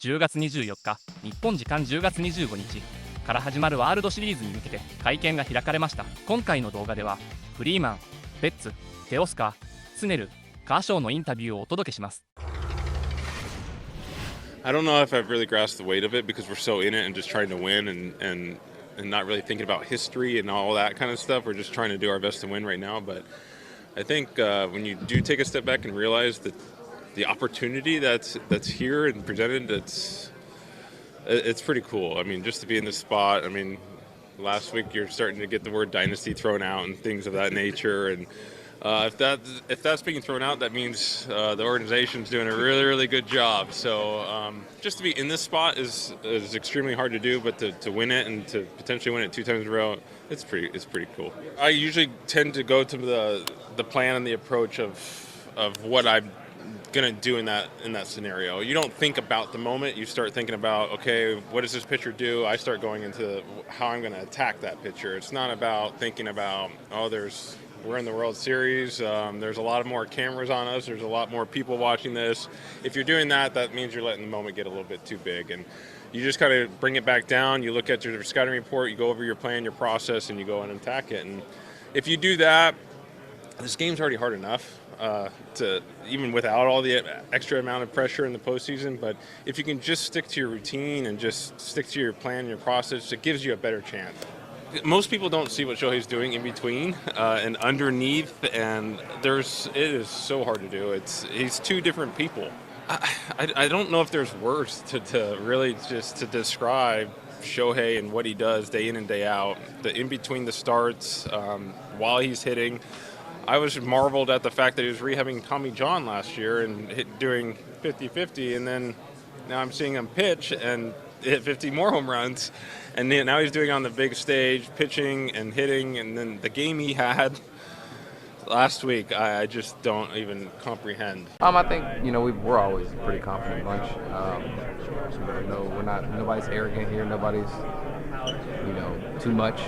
10月24日、日本時間10月25日から始まるワールドシリーズに向けて会見が開かれました。今回の動画では、フリーマン、ベッツ、テオスカー、スネル、カーショーのインタビューをお届けします。I don't know if I've really grasped the weight of it because we're so in it and just trying to win and not really thinking about history and all that kind of stuff. We're just trying to do our best to win right now. But I think when you do take a step back and realize that the opportunity that's here and presented, it's pretty cool. I mean, just to be in this spot. I mean, last week you're starting to get the word dynasty thrown out and things of that nature. And if that's being thrown out, that means the organization's doing a really good job. So just to be in this spot is extremely hard to do, but to win it and to potentially win it 2 times in a row, it's pretty cool. I usually tend to go to the plan and the approach of what I'm gonna do in that scenario. You don't think about the moment. You start thinking about, okay, what does this pitcher do? I start going into how I'm gonna attack that pitcher. It's not about thinking about, we're in the World Series. There's a lot more cameras on us. There's a lot more people watching this. If you're doing that, that means you're letting the moment get a little bit too big. And you just kind of bring it back down. You look at your scouting report. You go over your plan, your process, and you go in and attack it. And if you do that, this game's already hard enough to even without all the extra amount of pressure in the postseason. But if you can just stick to your routine and just stick to your plan and your process, it gives you a better chance. Most people don't see what Shohei's doing in between and underneath, and it is so hard to do. He's 2 different people. I don't know if there's words to really just to describe Shohei and what he does day in and day out. The in between the starts, while he's hitting. I was marveled at the fact that he was rehabbing Tommy John last year and doing 50-50, and then now I'm seeing him pitch and hit 50 more home runs, and now he's doing it on the big stage, pitching and hitting, and then the game he had last week, I just don't even comprehend. I think we're always a pretty confident bunch. Nobody's arrogant here. Nobody's too much.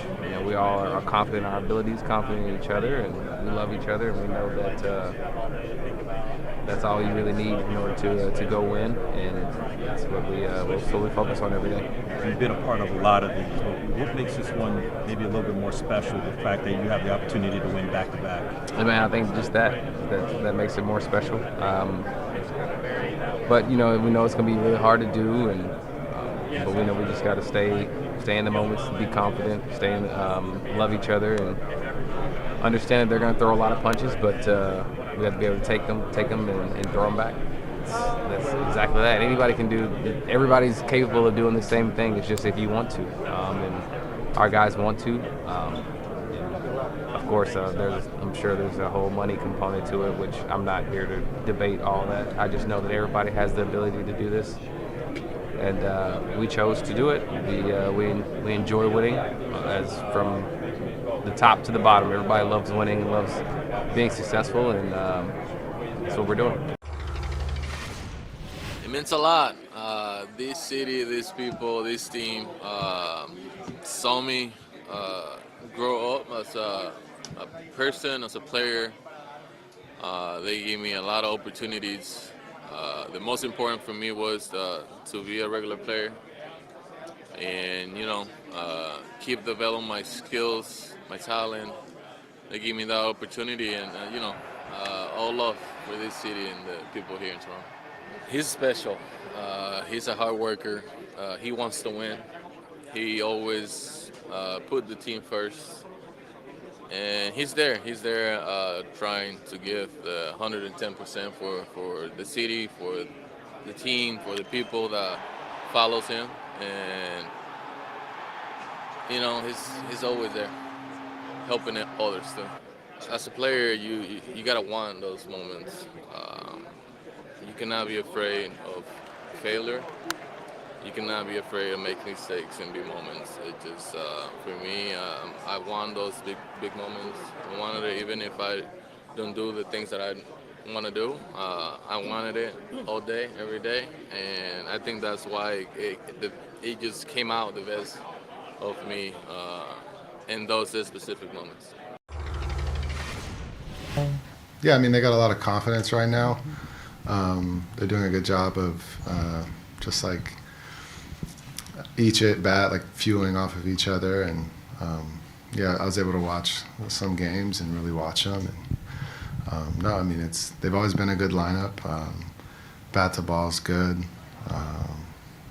We all are confident in our abilities, confident in each other, and we love each other, and we know that that's all you really need in order to go win, and that's what we focus on every day. You've been a part of a lot of these. What makes this one maybe a little bit more special? The fact that you have the opportunity to win back to back. I think just that makes it more special. But we know it's going to be really hard to do, but we know we just got to stay in the moments, be confident, love each other, and understand that they're going to throw a lot of punches, but we have to be able to take them and throw them back. That's exactly that. Anybody can do. Everybody's capable of doing the same thing. It's just if you want to, and our guys want to. Of course, I'm sure there's a whole money component to it, which I'm not here to debate all that. I just know that everybody has the ability to do this, and we chose to do it. We enjoy winning, as from the top to the bottom. Everybody loves winning, loves being successful, and that's what we're doing. It means a lot. This city, these people, this team saw me grow up as a person, as a player. They gave me a lot of opportunities. The most important for me was to be a regular player and keep developing my skills, my talent. They gave me that opportunity, and all love for this city and the people here in Toronto. He's special. He's a hard worker. He wants to win. He always put the team first, and he's there. He's there trying to give the 110% for the city, for the team, for the people that follows him, and he's always there, helping others too. As a player, you gotta want those moments. You cannot be afraid of failure. You cannot be afraid of making mistakes and big moments. It just, for me, I want those big moments. I wanted it even if I don't do the things that I want to do. I wanted it all day, every day, and I think that's why it just came out the best of me in those specific moments. Yeah, they got a lot of confidence right now. They're doing a good job of just like each at bat, like fueling off of each other. And yeah, I was able to watch some games and really watch them. And no, I mean, they've always been a good lineup. Bat to ball's good.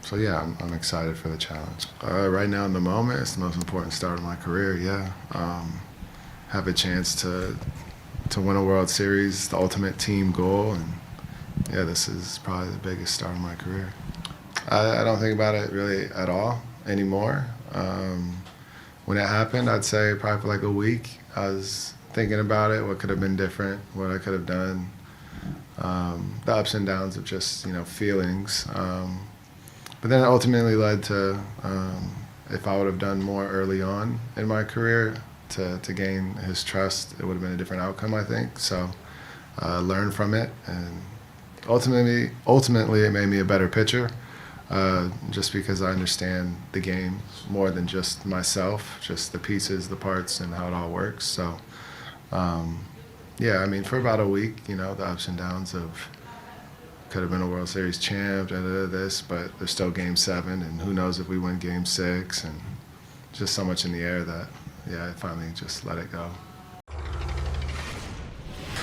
So yeah, I'm excited for the challenge. Right now in the moment, it's the most important start of my career. Yeah, have a chance to win a World Series, the ultimate team goal, and yeah, this is probably the biggest start of my career. I don't think about it really at all anymore. When it happened, I'd say probably for like a week, I was thinking about it, what could have been different, what I could have done, the ups and downs of just, feelings. But then it ultimately led to if I would have done more early on in my career to gain his trust, it would have been a different outcome, I think. So learn from it, and ultimately it made me a better pitcher, just because I understand the game more than just myself, just the pieces, the parts, and how it all works. So yeah, I mean, for about a week, the ups and downs of could have been a World Series champ, this, but there's still Game 7, and who knows if we win Game 6, and just so much in the air that, yeah, I finally just let it go.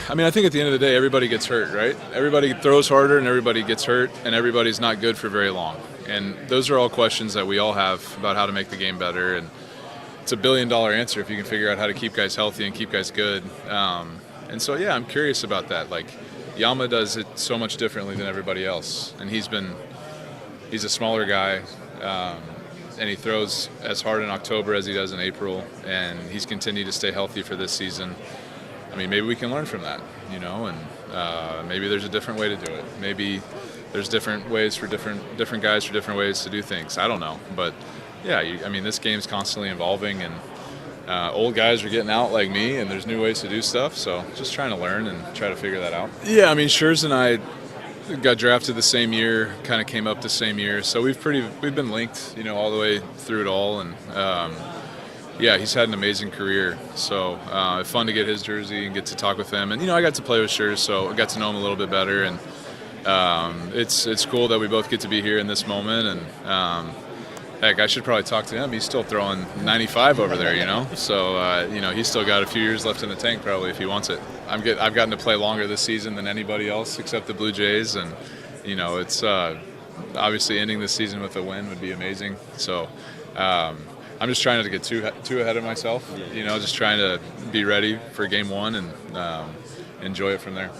I mean, I think at the end of the day, everybody gets hurt, right? Everybody throws harder and everybody gets hurt, and everybody's not good for very long. And those are all questions that we all have about how to make the game better. And it's $1 billion answer if you can figure out how to keep guys healthy and keep guys good. And so, yeah, I'm curious about that. Like, Yama does it so much differently than everybody else. And he's a smaller guy, and he throws as hard in October as he does in April, and he's continued to stay healthy for this season. I mean, maybe we can learn from that, and maybe there's a different way to do it. Maybe there's different ways for different guys for different ways to do things. I don't know, but yeah, I mean, this game's constantly evolving, and old guys are getting out like me, and there's new ways to do stuff. So just trying to learn and try to figure that out. Yeah, I mean, Scherz and I got drafted the same year, kind of came up the same year, so we've been linked, all the way through it all, and yeah, he's had an amazing career. So fun to get his jersey and get to talk with him. And I got to play with Scherz, so I got to know him a little bit better. And it's cool that we both get to be here in this moment. And heck, I should probably talk to him. He's still throwing 95 over there, So he's still got a few years left in the tank probably if he wants it. I've gotten to play longer this season than anybody else except the Blue Jays, and it's obviously ending this season with a win would be amazing. So. I'm just trying not to get too ahead of myself, just trying to be ready for Game 1 and enjoy it from there.